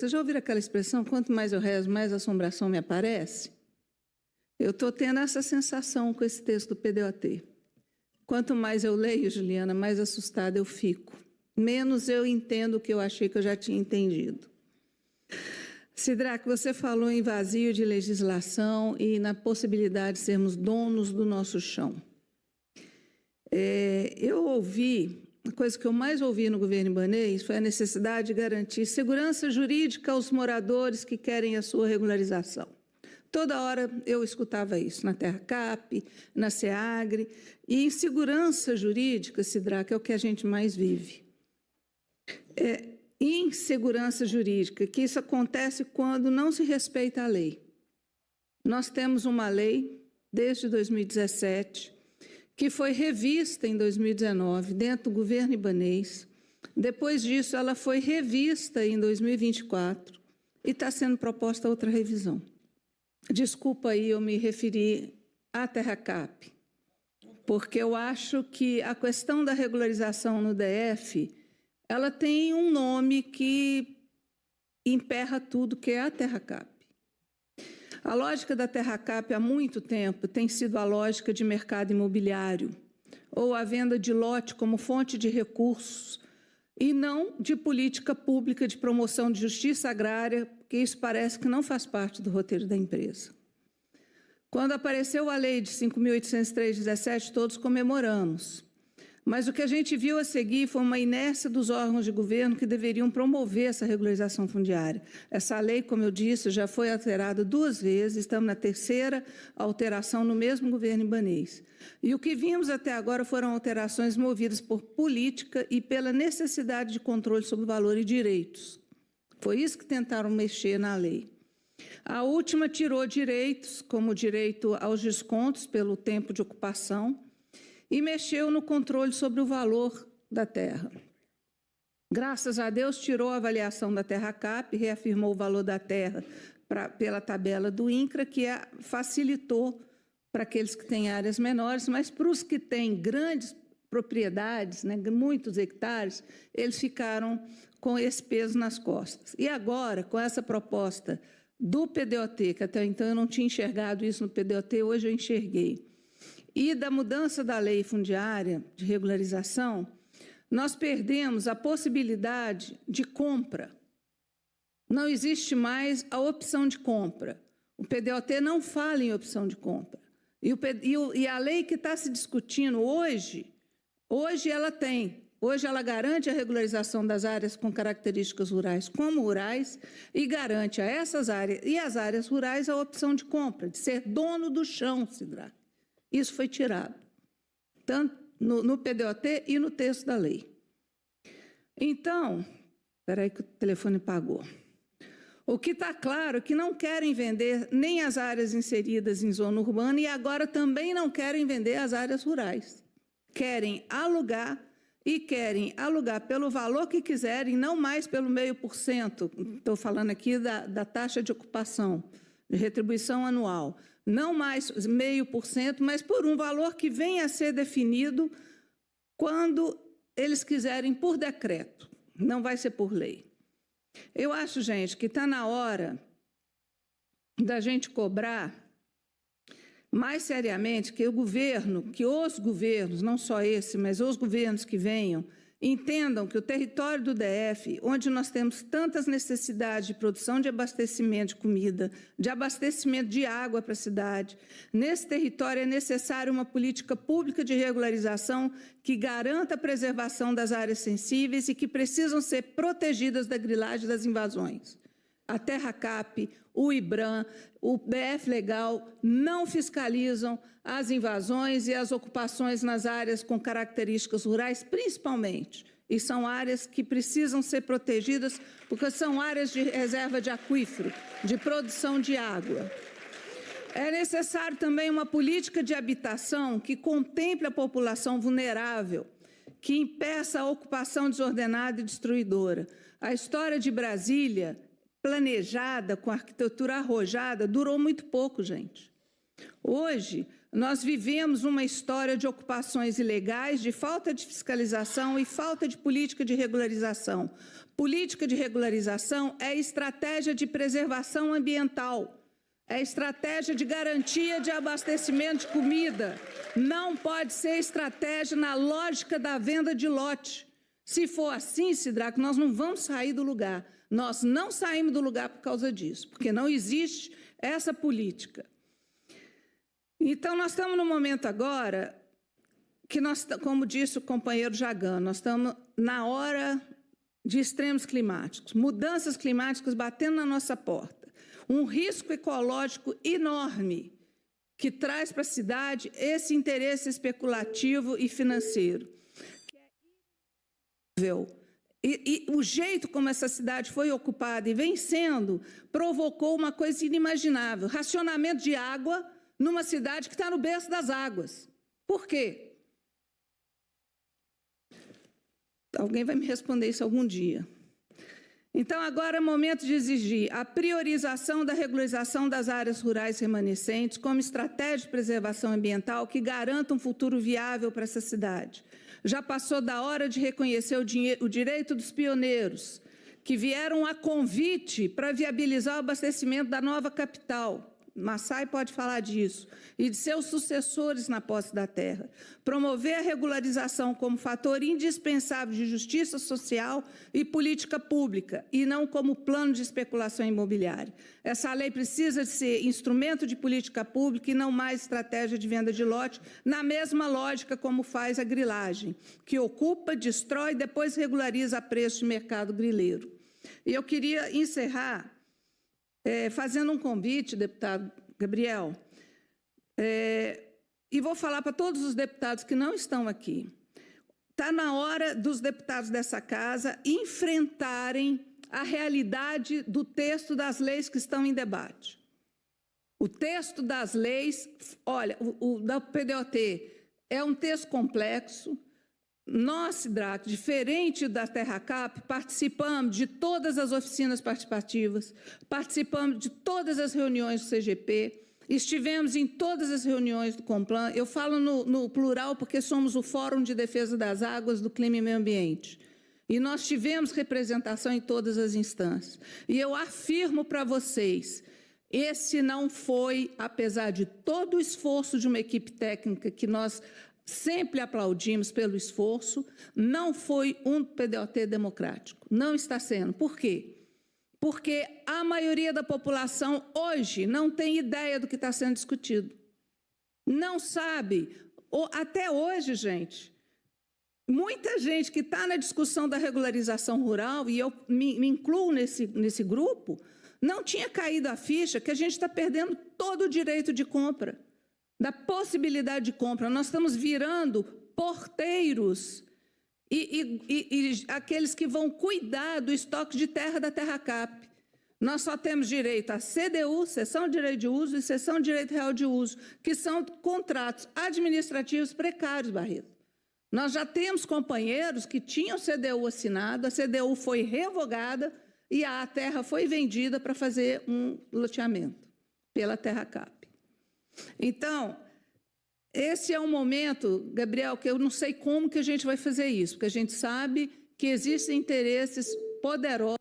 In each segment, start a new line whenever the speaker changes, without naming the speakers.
Vocês já ouviram aquela expressão, quanto mais eu rezo, mais assombração me aparece? Eu estou tendo essa sensação com esse texto do PDOT. Quanto mais eu leio, Juliana, mais assustada eu fico. Menos eu entendo o que eu achei que eu já tinha entendido. Sidraque, você falou em vazio de legislação e na possibilidade de sermos donos do nosso chão. Eu ouvi, a coisa que eu mais ouvi no governo Ibanez foi a necessidade de garantir segurança jurídica aos moradores que querem a sua regularização. Toda hora eu escutava isso, na TerraCap, na SEAGRE, e insegurança jurídica, Sidraque, é o que a gente mais vive. Insegurança jurídica, que isso acontece quando não se respeita a lei. Nós temos uma lei, desde 2017, que foi revista em 2019, dentro do governo Ibanez. Depois disso, ela foi revista em 2024 e está sendo proposta outra revisão. Desculpa aí eu me referi à TerraCap, porque eu acho que a questão da regularização no DF, ela tem um nome que emperra tudo, que é a TerraCap. A lógica da TerraCap há muito tempo tem sido a lógica de mercado imobiliário, ou a venda de lote como fonte de recursos, e não de política pública de promoção de justiça agrária, porque isso parece que não faz parte do roteiro da empresa. Quando apareceu a lei de 5.803/17, todos comemoramos. Mas o que a gente viu a seguir foi uma inércia dos órgãos de governo que deveriam promover essa regularização fundiária. Essa lei, como eu disse, já foi alterada 2 vezes, estamos na 3ª alteração no mesmo governo Ibanez. E o que vimos até agora foram alterações movidas por política e pela necessidade de controle sobre o valor e direitos. Foi isso que tentaram mexer na lei. A última tirou direitos, como o direito aos descontos pelo tempo de ocupação, e mexeu no controle sobre o valor da terra. Graças a Deus, tirou a avaliação da TerraCap, reafirmou o valor da terra pela tabela do INCRA, que facilitou para aqueles que têm áreas menores, mas para os que têm grandes propriedades, né, muitos hectares, eles ficaram com esse peso nas costas. E agora, com essa proposta do PDOT, que até então eu não tinha enxergado isso no PDOT, hoje eu enxerguei, e da mudança da lei fundiária de regularização, nós perdemos a possibilidade de compra. Não existe mais a opção de compra. O PDOT não fala em opção de compra. E a lei que está se discutindo hoje ela tem. Hoje ela garante a regularização das áreas com características rurais como rurais e garante a essas áreas e às áreas rurais a opção de compra, de ser dono do chão, Sidraque. Isso foi tirado, tanto no PDOT e no texto da lei. Então, espera aí que o telefone pagou. O que está claro é que não querem vender nem as áreas inseridas em zona urbana e agora também não querem vender as áreas rurais. Querem alugar e querem alugar pelo valor que quiserem, não mais pelo 0,5%. Estou falando aqui da taxa de ocupação, de retribuição anual. Não mais 0,5%, mas por um valor que venha a ser definido quando eles quiserem por decreto. Não vai ser por lei. Eu acho, gente, que está na hora da gente cobrar mais seriamente que os governos, não só esse, mas os governos que venham, entendam que o território do DF, onde nós temos tantas necessidades de produção de abastecimento de comida, de abastecimento de água para a cidade, nesse território é necessária uma política pública de regularização que garanta a preservação das áreas sensíveis e que precisam ser protegidas da grilagem das invasões. A TerraCap, o IBRAM, o BF Legal não fiscalizam as invasões e as ocupações nas áreas com características rurais, principalmente. E são áreas que precisam ser protegidas porque são áreas de reserva de aquífero, de produção de água. É necessário também uma política de habitação que contemple a população vulnerável, que impeça a ocupação desordenada e destruidora. A história de Brasília, planejada, com arquitetura arrojada, durou muito pouco, gente. Hoje, nós vivemos uma história de ocupações ilegais, de falta de fiscalização e falta de política de regularização. Política de regularização é estratégia de preservação ambiental, é estratégia de garantia de abastecimento de comida. Não pode ser estratégia na lógica da venda de lote. Se for assim, Sidraque, nós não vamos sair do lugar. Nós não saímos do lugar por causa disso, porque não existe essa política. Então, nós estamos no momento agora que nós, como disse o companheiro Jagan, nós estamos na hora de extremos climáticos, mudanças climáticas batendo na nossa porta, um risco ecológico enorme que traz para a cidade esse interesse especulativo e financeiro. E o jeito como essa cidade foi ocupada e vem sendo, provocou uma coisa inimaginável, racionamento de água numa cidade que está no berço das águas. Por quê? Alguém vai me responder isso algum dia. Então, agora é momento de exigir a priorização da regularização das áreas rurais remanescentes como estratégia de preservação ambiental que garanta um futuro viável para essa cidade. Já passou da hora de reconhecer o direito dos pioneiros, que vieram a convite para viabilizar o abastecimento da nova capital. Massai pode falar disso, e de seus sucessores na posse da terra. Promover a regularização como fator indispensável de justiça social e política pública, e não como plano de especulação imobiliária. Essa lei precisa ser instrumento de política pública e não mais estratégia de venda de lote, na mesma lógica como faz a grilagem, que ocupa, destrói e depois regulariza a preço de mercado grileiro. E eu queria encerrar fazendo um convite, deputado Gabriel, e vou falar para todos os deputados que não estão aqui. Está na hora dos deputados dessa casa enfrentarem a realidade do texto das leis que estão em debate. O texto das leis, olha, o da PDOT é um texto complexo. Nós, Sidraque, diferente da TerraCap, participamos de todas as oficinas participativas, participamos de todas as reuniões do CGP, estivemos em todas as reuniões do Complan. Eu falo no plural porque somos o Fórum de Defesa das Águas, do Clima e Meio Ambiente. E nós tivemos representação em todas as instâncias. E eu afirmo para vocês, esse não foi, apesar de todo o esforço de uma equipe técnica que nós sempre aplaudimos pelo esforço, não foi um PDOT democrático. Não está sendo. Por quê? Porque a maioria da população hoje não tem ideia do que está sendo discutido. Não sabe. Até hoje, gente, muita gente que está na discussão da regularização rural, e eu me incluo nesse grupo, não tinha caído a ficha que a gente está perdendo todo o direito de compra, da possibilidade de compra. Nós estamos virando porteiros e aqueles que vão cuidar do estoque de terra da TerraCap. Nós só temos direito a CDU, cessão de direito de uso, e cessão de direito real de uso, que são contratos administrativos precários, Barreto. Nós já temos companheiros que tinham CDU assinado, a CDU foi revogada e a terra foi vendida para fazer um loteamento pela TerraCap. Então, esse é um momento, Gabriel, que eu não sei como que a gente vai fazer isso, porque a gente sabe que existem interesses poderosos,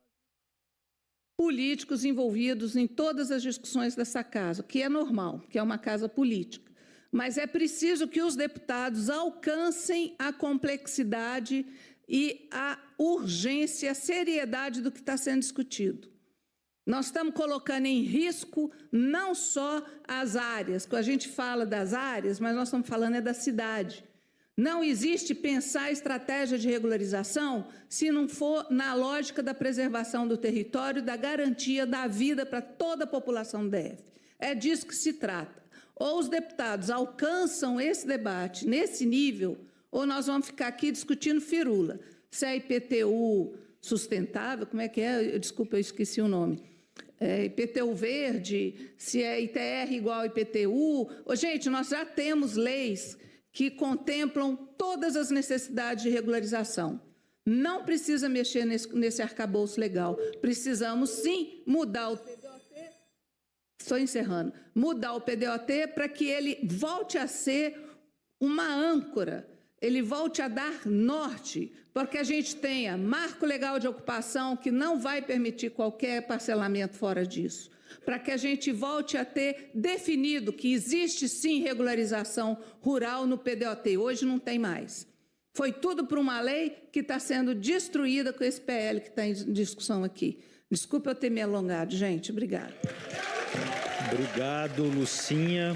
políticos envolvidos em todas as discussões dessa casa, que é normal, que é uma casa política. Mas é preciso que os deputados alcancem a complexidade e a urgência, a seriedade do que está sendo discutido. Nós estamos colocando em risco não só as áreas, que a gente fala das áreas, mas nós estamos falando da cidade. Não existe pensar estratégia de regularização se não for na lógica da preservação do território, da garantia da vida para toda a população do DF. É disso que se trata. Ou os deputados alcançam esse debate nesse nível, ou nós vamos ficar aqui discutindo firula. Se é IPTU sustentável, como é que é? Desculpa, eu esqueci o nome. IPTU verde, se é ITR igual IPTU. Gente, nós já temos leis que contemplam todas as necessidades de regularização. Não precisa mexer nesse arcabouço legal. Precisamos, sim, mudar o TDOT, estou encerrando, mudar o PDOT para que ele volte a ser uma âncora, ele volte a dar norte, porque a gente tenha marco legal de ocupação que não vai permitir qualquer parcelamento fora disso, para que a gente volte a ter definido que existe sim regularização rural no PDOT, hoje não tem mais. Foi tudo para uma lei que está sendo destruída com esse PL que está em discussão aqui. Desculpa eu ter me alongado, gente. Obrigada.
Obrigado, Lucinha.